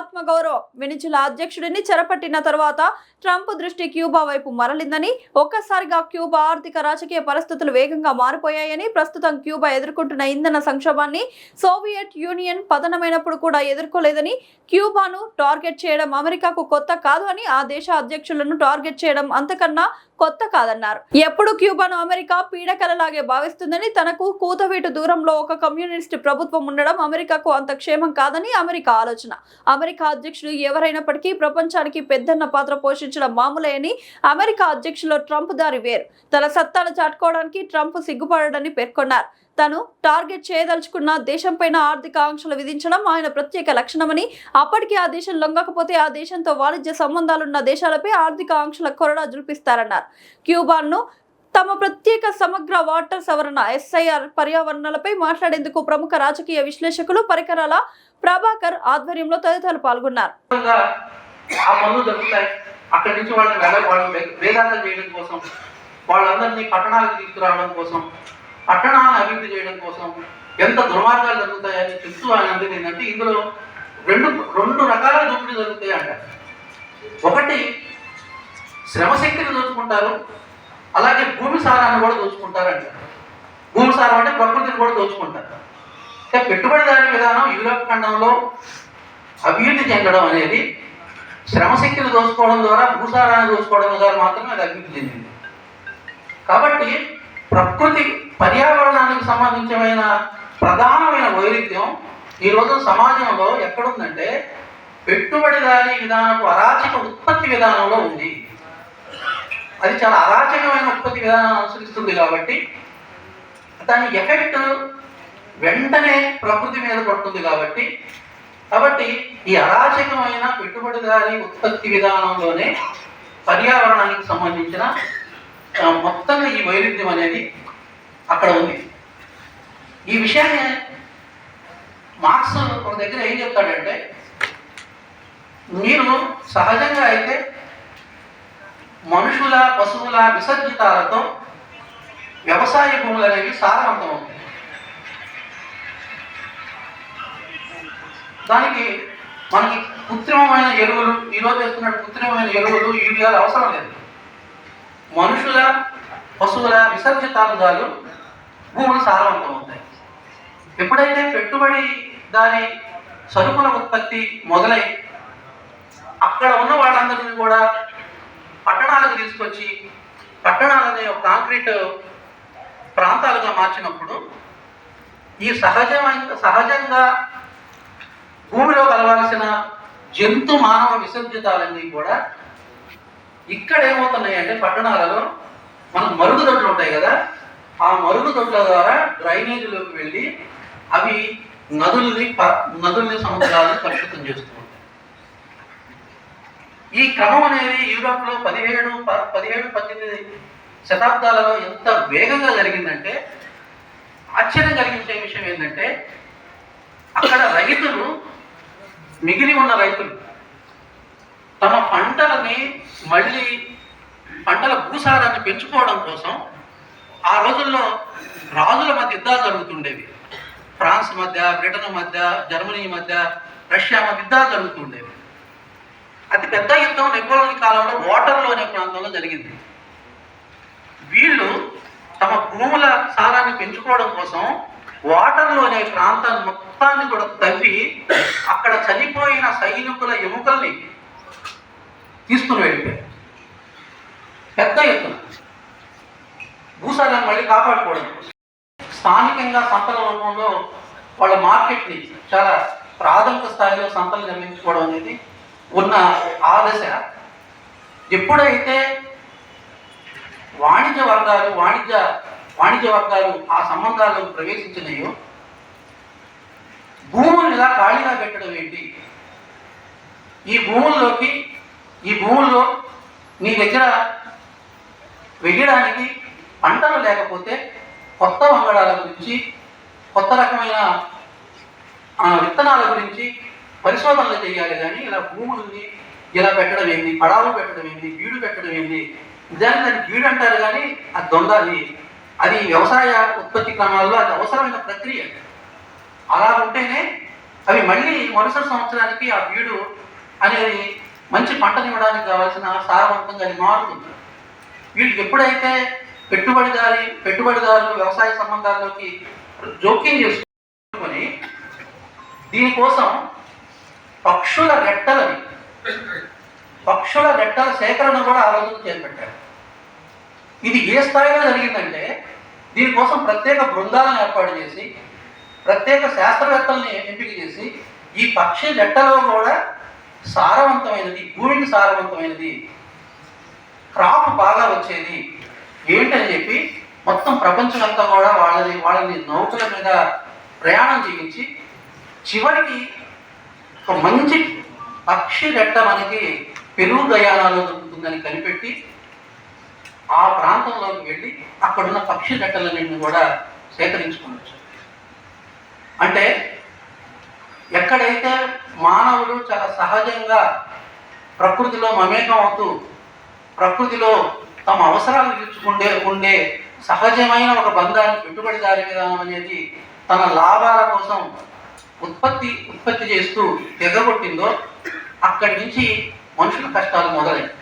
ఆత్మగౌరవం. వెనిజులా అధ్యక్షుడిని చెరపట్టిన తర్వాత ట్రంప్ దృష్టి క్యూబా వైపు మరలిందని, ఒక్కసారిగా క్యూబా ఆర్థిక రాజకీయ పరిస్థితులు వేగంగా మారిపోయాయని, ప్రస్తుతం క్యూబా ఎదుర్కొంటున్న ఇంధన సంక్షోభాన్ని సోవియట్ యూనియన్ పతనమైనప్పుడు కూడా ఎదుర్కోలేదని, క్యూబాను టార్గెట్ చేయడం అమెరికాకు కొత్త కాదు అని, ఆ దేశ అధ్యక్షులను టార్గెట్ చేయడం అంతకన్నా కొత్త కాదన్నారు. ఎప్పుడు క్యూబాను అమెరికా పీడకలలాగే భావిస్తుందని, తనకు కూతవేటు దూరంలో ఒక కమ్యూనిస్ట్ ప్రభుత్వం ఉండడం అమెరికాకు అంత క్షేమం కాదని అమెరికా ఆలోచన. అమెరికా అధ్యక్షుడు ఎవరైనప్పటికీ ప్రపంచానికి పెద్దన్న పాత్ర పోషించడం మామూలే అని, అమెరికా అధ్యక్షులు ట్రంప్ దారి వేరు. తన సత్తాను చాటుకోవడానికి ట్రంప్ సిగ్గుపడని పేర్కొన్నారు. తాను టార్గెట్ చేయదలుచుకున్న దేశంపైన ఆర్థిక ఆంక్షలు విధించడం ఆయన ప్రత్యేక లక్షణమని, అప్పటికి ఆ దేశం లొంగకపోతే ఆ దేశంతో వాణిజ్య సంబంధాలున్న దేశాలపై ఆర్థిక ఆంక్షల కొరడా జుల్పిస్తారన్నారు. క్యూబాను తమ ప్రత్యేక సమగ్ర వాటర్ సవరణ ఎస్ఐఆర్ పర్యావరణాలపై మాట్లాడేందుకు ప్రముఖ రాజకీయ విశ్లేషకులు పరికరాల ప్రభాకర్ ఆధ్వర్యంలో తదితరులు పాల్గొన్నారు. అక్కడి నుంచి వాళ్ళని వేదాంతం చేయడం కోసం, వాళ్ళందరినీ పట్టణాలకు తీసుకురావడం కోసం, పట్టణాలను అభివృద్ధి చేయడం కోసం ఎంత దుర్మార్గాలు జరుగుతాయని చెప్తూ ఆయన అందరికీ ఏంటంటే, ఇందులో రెండు రకాల దోపిడీ జరుగుతాయి అంట. ఒకటి శ్రమశక్తిని దోచుకుంటారు, అలాగే భూమి సారాన్ని కూడా దోచుకుంటారంట. భూమి సారం అంటే ప్రకృతిని కూడా దోచుకుంటారు. పెట్టుబడిదారీ విధానం యూరోప్ ఖండంలో అభివృద్ధి చెందడం అనేది శ్రమశక్తిని దోచుకోవడం ద్వారా, భూసారాన్ని దోచుకోవడం ద్వారా మాత్రమే అది అభివృద్ధి చెందింది. కాబట్టి ప్రకృతి పర్యావరణానికి సంబంధించిన ప్రధానమైన వైరుధ్యం ఈరోజు సమాజంలో ఎక్కడుందంటే, పెట్టుబడిదారీ విధానపు అరాచక ఉత్పత్తి విధానంలో ఉంది. అది చాలా అరాచకమైన ఉత్పత్తి విధానాన్ని అనుసరిస్తుంది కాబట్టి దాని ఎఫెక్ట్ వెంటనే ప్రకృతి మీద పడుతుంది. కాబట్టి ఈ అరాచకమైన పెట్టుబడిదారీ ఉత్పత్తి విధానంలోనే పర్యావరణానికి సంబంధించిన మొత్తంగా ఈ వైరుధ్యం అనేది అక్కడ ఉంది. ఈ విషయాన్ని మార్క్స్ ఒక దగ్గర ఏం చెప్తాడంటే, మీరు సహజంగా అయితే మనుషుల పశువుల విసర్జితాలతో వ్యవసాయ భూములు అనేవి సారవంతం అవుతాయి. దానికి మనకి కృత్రిమమైన ఎరువులు, ఈరోజు వేస్తున్నట్టు కృత్రిమమైన ఎరువులు, యూరియాలు అవసరం లేదు. మనుషుల పశువుల విసర్జితాలు చాలు భూములు సారవంతం అవుతాయి. ఎప్పుడైతే పెట్టుబడి దాని సరుకుల ఉత్పత్తి మొదలై అక్కడ ఉన్న వాళ్ళందరినీ కూడా పట్టణాలకు తీసుకొచ్చి పట్టణాలని కాంక్రీట్ ప్రాంతాలుగా మార్చినప్పుడు ఈ సహజంగా భూమిలో కలవాల్సిన జంతు మానవ విసర్జితాలన్నీ కూడా ఇక్కడ ఏమవుతున్నాయి అంటే, పట్టణాలలో మనకు మరుగుదొడ్లు ఉంటాయి కదా, ఆ మరుగుదొడ్ల ద్వారా డ్రైనేజీలోకి వెళ్ళి అవి నదుల్ని సముద్రాలను కలుషితం చేస్తూ ఉంటాయి. ఈ క్రమం అనేది యూరోప్లో 17-18 శతాబ్దాలలో ఎంత వేగంగా జరిగిందంటే, ఆశ్చర్యం కలిగించే విషయం ఏంటంటే, అక్కడ రైతులు, మిగిలి ఉన్న రైతులు తమ పంటలని మళ్ళీ పంటల భూసారాన్ని పెంచుకోవడం కోసం ఆ రోజుల్లో రాజుల మధ్య యుద్ధాలు జరుగుతుండేవి. ఫ్రాన్స్ మధ్య, బ్రిటన్ మధ్య, జర్మనీ మధ్య, రష్యా మధ్య యుద్ధాలు జరుగుతుండేవి. అతి పెద్ద యుద్ధం నెపోలియన్ కాలంలో వాటర్లో అనే ప్రాంతంలో జరిగింది. వీళ్ళు తమ భూముల సారాన్ని పెంచుకోవడం కోసం వాటర్లో అనే ప్రాంతాన్ని మొత్తాన్ని కూడా తవ్వి అక్కడ చనిపోయిన సైనికుల ఎముకల్ని తీసుకుని వెళ్ళిపోయారు. పెద్ద ఎత్తున భూసారాన్ని మళ్ళీ కాపాడుకోవడం కోసం స్థానికంగా సంతల రూపంలో వాళ్ళ మార్కెట్ని చాలా ప్రాథమిక స్థాయిలో సంతలు నిర్మించుకోవడం అనేది ఉన్న ఆ దశ. ఎప్పుడైతే వాణిజ్య వర్గాలు ఆ సంబంధాల్లో ప్రవేశించినాయో, భూములు ఇలా ఖాళీగా పెట్టడం ఏంటి, ఈ భూముల్లో నీ దగ్గర వెయ్యడానికి పంటలు లేకపోతే కొత్త వంగడాల గురించి, కొత్త రకమైన విత్తనాల గురించి పరిశోధనలు చేయాలి. కానీ ఇలా భూముల్ని ఇలా పెట్టడం ఏంటి, పడాలు పెట్టడం ఏంటి, బీడు పెట్టడం ఏంటి, దాన్ని బీడు అంటారు. కానీ అది అది వ్యవసాయ ఉత్పత్తి క్రమాల్లో అది అవసరమైన ప్రక్రియ. అలా ఉంటేనే అవి మళ్ళీ మరుసటి సంవత్సరానికి ఆ బీడు అనేది మంచి పంటనివ్వడానికి కావాల్సిన సారవంతంగా అది మారుతుంది. వీళ్ళు ఎప్పుడైతే పెట్టుబడిదారులు వ్యవసాయ సంబంధాల్లోకి జోక్యం చేసుకొని దీనికోసం పక్షుల రెట్టల సేకరణ కూడా ఆ రోజున చేపట్టారు. ఇది ఏ స్థాయిలో జరిగిందంటే దీనికోసం ప్రత్యేక బృందాలను ఏర్పాటు చేసి ప్రత్యేక శాస్త్రవేత్తల్ని ఎంపిక చేసి ఈ పక్షి రెట్టలో కూడా సారవంతమైనది, భూమికి సారవంతమైనది, క్రాప్ బాగా వచ్చేది ఏంటని చెప్పి మొత్తం ప్రపంచమంతా కూడా వాళ్ళని నౌకల మీద ప్రయాణం చేయించి చివరికి ఒక మంచి పక్షి రెట్ట మనకి పెరుగు గయానాలో దొరుకుతుందని కనిపెట్టి ఆ ప్రాంతంలోకి వెళ్ళి అక్కడున్న పక్షి రెట్టలన్నింటినీ కూడా సేకరించుకోవచ్చు. అంటే ఎక్కడైతే మానవుడు చాలా సహజంగా ప్రకృతిలో మమేకం అవుతూ ప్రకృతిలో తమ అవసరాలు ఉండే సహజమైన ఒక బంధాన్ని పెట్టుబడిదారి విధానం అనేది తన లాభాల కోసం ఉత్పత్తి చేస్తూ తెగగొట్టిందో అక్కడి నుంచి మనుషుల కష్టాలు మొదలైంది.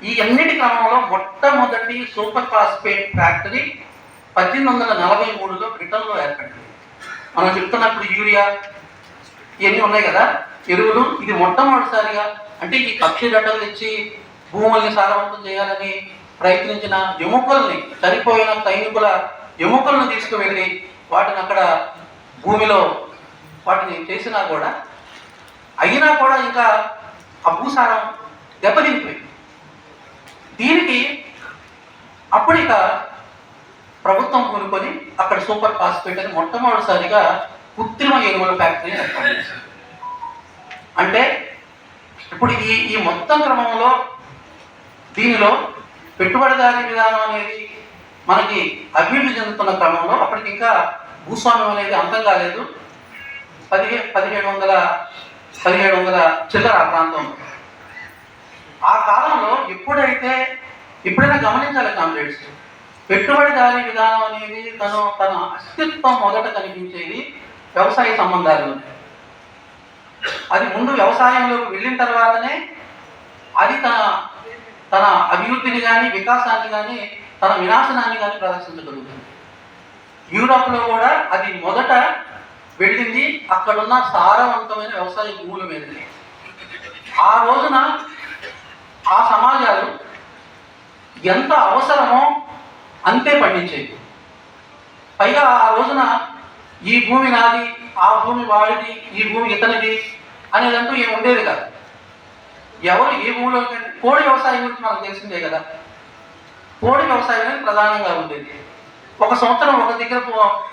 ఈ అన్నిటి క్రమంలో మొట్టమొదటి సూపర్ ఫాస్ఫేట్ ఫ్యాక్టరీ 1843లో బ్రిటన్లో ఏర్పడింది. మనం చెప్తున్నప్పుడు యూరియా ఇవన్నీ ఉన్నాయి కదా ఎరువులు, ఇది మొట్టమొదటిసారిగా అంటే ఈ పక్షి రెట్టలు తెచ్చి భూముల్ని సారవంతం చేయాలని ప్రయత్నించిన ఎముకల్ని, చనిపోయిన సైనికుల ఎముకలను తీసుకువెళ్ళి వాటిని అక్కడ భూమిలో వాటిని చేసినా కూడా అయినా కూడా ఇంకా ఆ భూసారం దెబ్బతిండిపోయింది. దీనికి అప్పుడు ఇక ప్రభుత్వం కొనుక్కొని అక్కడ సూపర్ ఫాస్ఫేట్ అని మొట్టమొదటిసారిగా కృత్రిమ ఎరువుల ఫ్యాక్టరీ ఏర్పాటు చేశారు. అంటే ఇప్పుడు ఈ మొత్తం క్రమంలో దీనిలో పెట్టుబడిదారీ విధానం అనేది మనకి అభివృద్ధి చెందుతున్న క్రమంలో అప్పటికి ఇంకా భూస్వామ్యం అనేది అంతం కాలేదు. 1700 చిల్లర ఆ ప్రాంతంలో. ఆ కాలంలో ఎప్పుడైనా గమనించాలి కామ్రేడ్స్, పెట్టుబడిదారీ విధానం అనేది తన అస్తిత్వం మొదట కనిపించేది వ్యవసాయ సంబంధాలు. అది ముందు వ్యవసాయంలోకి వెళ్ళిన తర్వాతనే అది తన అభివృద్ధిని కానీ వికాసాన్ని కానీ తన వినాశనాన్ని కానీ ప్రదర్శించగలుగుతుంది. యూరోప్లో కూడా అది మొదట వెళ్ళింది అక్కడున్న సారవంతమైన వ్యవసాయ భూముల మీదనే. ఆ రోజున ఆ సమాజాలు ఎంత అవసరమో అంతే పండించేది. పైగా ఆ రోజున ఈ భూమి నాది, ఆ భూమి వాడిది, ఈ భూమి ఇతనిది అనేదంటూ ఏమి ఉండేది కాదు. ఎవరు ఏ భూమిలో కోడి వ్యవసాయం గురించి మనకు తెలిసిందే కదా. కోడి వ్యవసాయం అనేది ప్రధానంగా ఉండేది. ఒక సంవత్సరం ఒక దగ్గర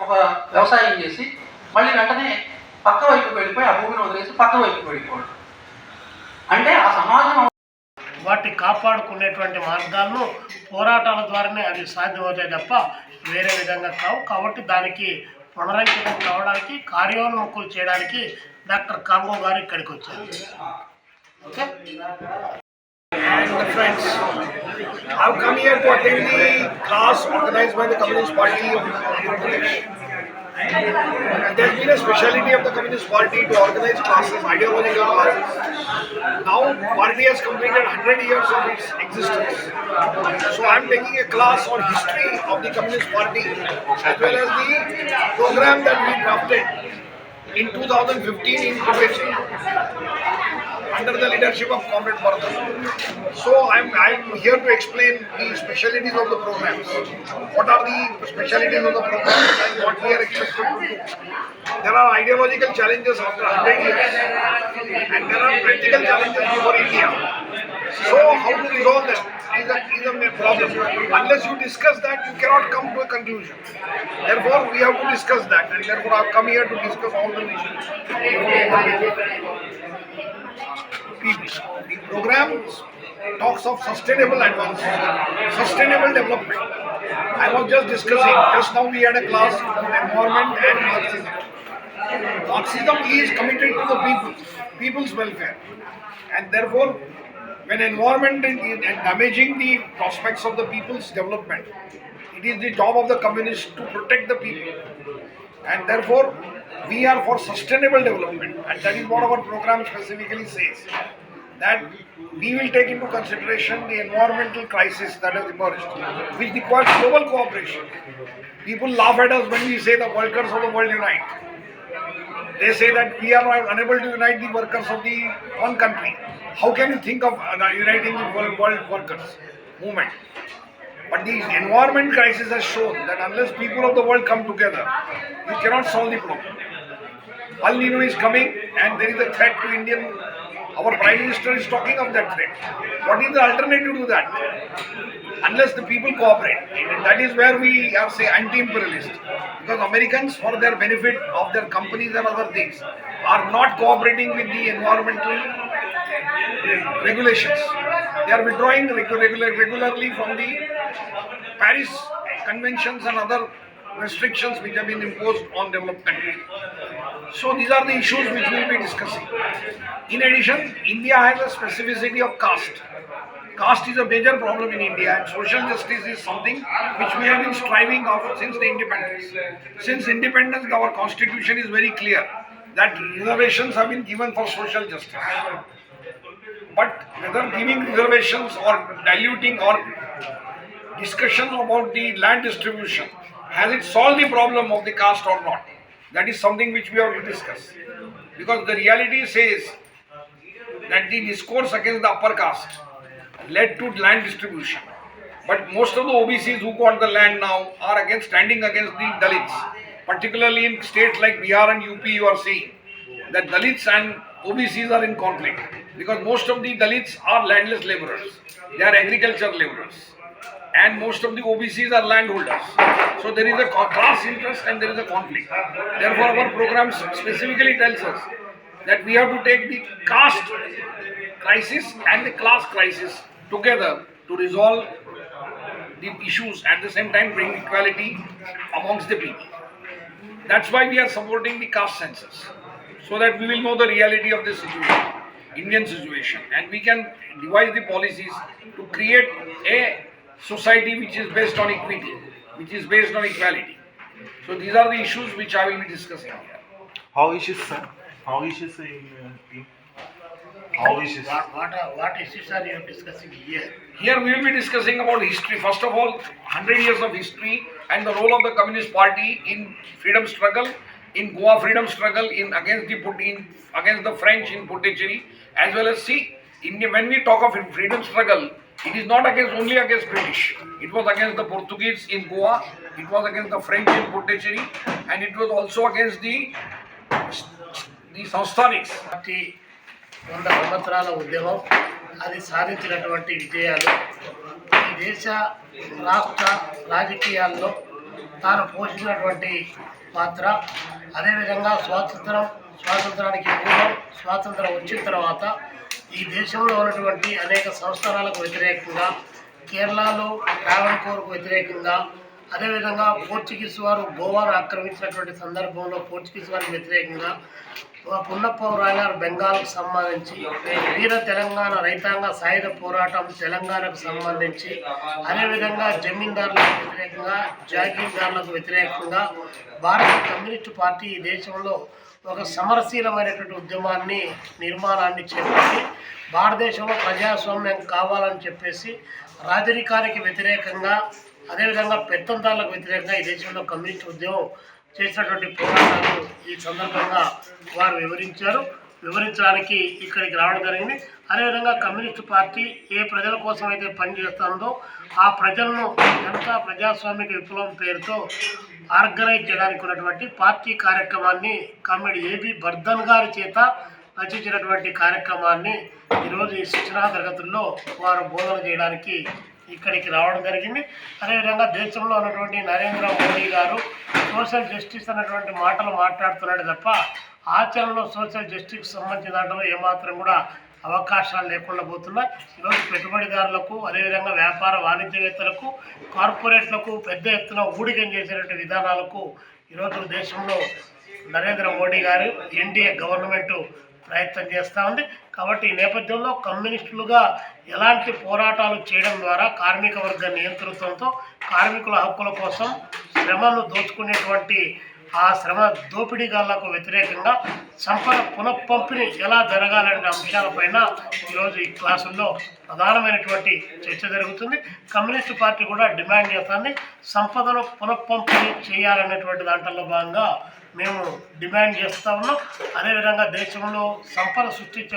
ఒక వ్యవసాయం చేసి మళ్ళీ వెంటనే పక్క వైపుకి వెళ్ళిపోయి ఆ భూమిని వదిలేసి పక్క వైపుకి వెళ్ళిపోవడం. అంటే ఆ సమాజం వాటిని కాపాడుకునేటువంటి మార్గాలను పోరాటాల ద్వారానే అవి సాధ్యమవుతాయి తప్ప వేరే విధంగా కావు. కాబట్టి దానికి పునరంకితం కావడానికి, కార్యోన్ముఖులు చేయడానికి డాక్టర్ కాంగో గారు ఇక్కడికి వచ్చారు. Okay. And friends, I've come here to attend the class organized by the Communist Party of Andhra Pradesh. There's been a speciality of the Communist Party to organize classes, ideological classes. Now, party has completed 100 years of its existence. So I'm taking a class on history of the Communist Party as well as the program that we drafted in 2015 in Tibet under the leadership of Comrade Bharat. So I'm here to explain the specialities of the programs. What are the specialities of the programs and what we are expected to do. There are ideological challenges after 100 years and there are practical challenges for India. So how to resolve them is a problem. Unless you discuss that, you cannot come to a conclusion. Therefore, we have to discuss that, and therefore I have come here to discuss all the issues. The program talks of sustainable advancement, sustainable development. I was just discussing, just now we had a class on environment and Marxism. Marxism is committed to the people's welfare, and therefore when environment is damaging the prospects of the people's development, it is the job of the communists to protect the people, and therefore we are for sustainable development, and that is what our program specifically says, that we will take into consideration the environmental crisis that has emerged, which requires global cooperation. People laugh at us when we say the workers of the world unite. They say that we are unable to unite the workers of the one country. How can you think of uniting the world workers movement? But the environment crisis has shown that unless people of the world come together, you cannot solve the problem. El Nino is coming and there is a threat to Indian. Our Prime Minister is talking of that threat. What is the alternative to that? Unless the people cooperate. And that is where we are, say, anti-imperialist. Because Americans, for their benefit of their companies and other things, are not cooperating with the environmental regulations. They are withdrawing regularly from the Paris conventions and other restrictions which have been imposed on developed countries. So these are the issues which we will be discussing. In addition, India has a specificity of caste. Caste is a major problem in India, and social justice is something which we have been striving after since the independence. Since independence, our constitution is very clear that reservations have been given for social justice. But whether giving reservations or diluting or discussion about the land distribution, has it solved the problem of the caste or not? That is something which we have to discuss. Because the reality says that the discourse against the upper caste led to land distribution. But most of the OBCs who got the land now are standing against the Dalits. Particularly in states like Bihar and UP, you are seeing that Dalits and OBCs are in conflict. Because most of the Dalits are landless laborers. They are agriculture laborers. And most of the OBCs are landholders. So there is a class interest and there is a conflict. Therefore, our program specifically tells us that we have to take the caste crisis and the class crisis together to resolve the issues, at the same time bring equality amongst the people. That's why we are supporting the caste census, so that we will know the reality of the situation, Indian situation, and we can devise the policies to create a society which is based on equity, which is based on equality. So these are the issues which I will be discussing here. How issues, sir? How issues in team? How issues? What issues are you discussing here? Here we will be discussing about history. First of all, 100 years of history and the role of the Communist Party in freedom struggle, in Goa freedom struggle, against the French in Pondicherry, as well as India. When we talk of freedom struggle, it is not only against British. It was against the Portuguese in Goa. It was against the French in Pondicherry, and it was also against the Sanstanics. 100 సంవత్సరాల ఉద్యమం అది సాధించినటువంటి విజయాలు ఈ దేశ రాష్ట్ర రాజకీయాల్లో తాను పోషించినటువంటి పాత్ర, అదేవిధంగా స్వాతంత్రానికి పూర్వం, స్వాతంత్రం వచ్చిన తర్వాత ఈ దేశంలో ఉన్నటువంటి అనేక సంస్థానాలకు వ్యతిరేకంగా, కేరళలో ట్రావెన్కోర్కు వ్యతిరేకంగా, అదేవిధంగా పోర్చుగీస్ వారు గోవాను ఆక్రమించినటువంటి సందర్భంలో పోర్చుగీస్ వారికి వ్యతిరేకంగా, పున్నప్పరాయలారు బెంగాల్కు సంబంధించి, వీర తెలంగాణ రైతాంగ సాయుధ పోరాటం తెలంగాణకు సంబంధించి, అదేవిధంగా జమీందారులకు వ్యతిరేకంగా, జాగీర్దారులకు వ్యతిరేకంగా భారత కమ్యూనిస్టు పార్టీ ఈ దేశంలో ఒక సమరశీలమైనటువంటి నిర్మాణాన్ని చేపట్టి భారతదేశంలో ప్రజాస్వామ్యం కావాలని చెప్పేసి రాజరికానికి వ్యతిరేకంగా, అదేవిధంగా పెత్తందారులకు వ్యతిరేకంగా ఈ దేశంలో కమ్యూనిస్ట్ ఉద్యమం చేసినటువంటి పోరాటాలు ఈ సందర్భంగా వారు వివరించడానికి ఇక్కడికి రావడం జరిగింది. అదేవిధంగా కమ్యూనిస్టు పార్టీ ఏ ప్రజల కోసం అయితే పనిచేస్తుందో ఆ ప్రజలను జనతా ప్రజాస్వామిక విప్లవం పేరుతో ఆర్గనైజ్ చేయడానికి ఉన్నటువంటి పార్టీ కార్యక్రమాన్ని కమ్రేడ్ ఏబి బర్ధన్ గారి చేత రచించినటువంటి కార్యక్రమాన్ని ఈరోజు ఈ శిక్షణా తరగతుల్లో వారు బోధన చేయడానికి ఇక్కడికి రావడం జరిగింది. అదేవిధంగా దేశంలో ఉన్నటువంటి నరేంద్ర మోడీ గారు సోషల్ జస్టిస్ అన్నటువంటి మాటలు మాట్లాడుతున్నాడు తప్ప ఆచరణలో సోషల్ జస్టిస్కి సంబంధించిన దాంట్లో ఏమాత్రం కూడా అవకాశాలు లేకుండా పోతున్నాయి. ఈరోజు పెట్టుబడిదారులకు, అదేవిధంగా వ్యాపార వాణిజ్యవేత్తలకు, కార్పొరేట్లకు పెద్ద ఎత్తున ఊడిగం చేసేటువంటి విధానాలకు ఈరోజు దేశంలో నరేంద్ర మోడీ గారు ఎన్డీఏ గవర్నమెంట్ ప్రయత్నం చేస్తూ ఉంది. కాబట్టి ఈ నేపథ్యంలో కమ్యూనిస్టులుగా ఎలాంటి పోరాటాలు చేయడం ద్వారా కార్మిక వర్గ నియంతృత్వంతో కార్మికుల హక్కుల కోసం శ్రమను దోచుకునేటువంటి ఆ శ్రమ దోపిడీగాళ్లకు వ్యతిరేకంగా సంపద పునఃపంపిణీ ఎలా జరగాలనే అంశాలపైన ఈరోజు ఈ క్లాసుల్లో ప్రధానమైనటువంటి చర్చ జరుగుతుంది. కమ్యూనిస్టు పార్టీ కూడా డిమాండ్ చేస్తుంది సంపదను పునఃపంపిణీ చేయాలనేటువంటి దాంట్లో భాగంగా మేము డిమాండ్ చేస్తూ ఉన్నాం. అదేవిధంగా దేశంలో సంపద సృష్టించే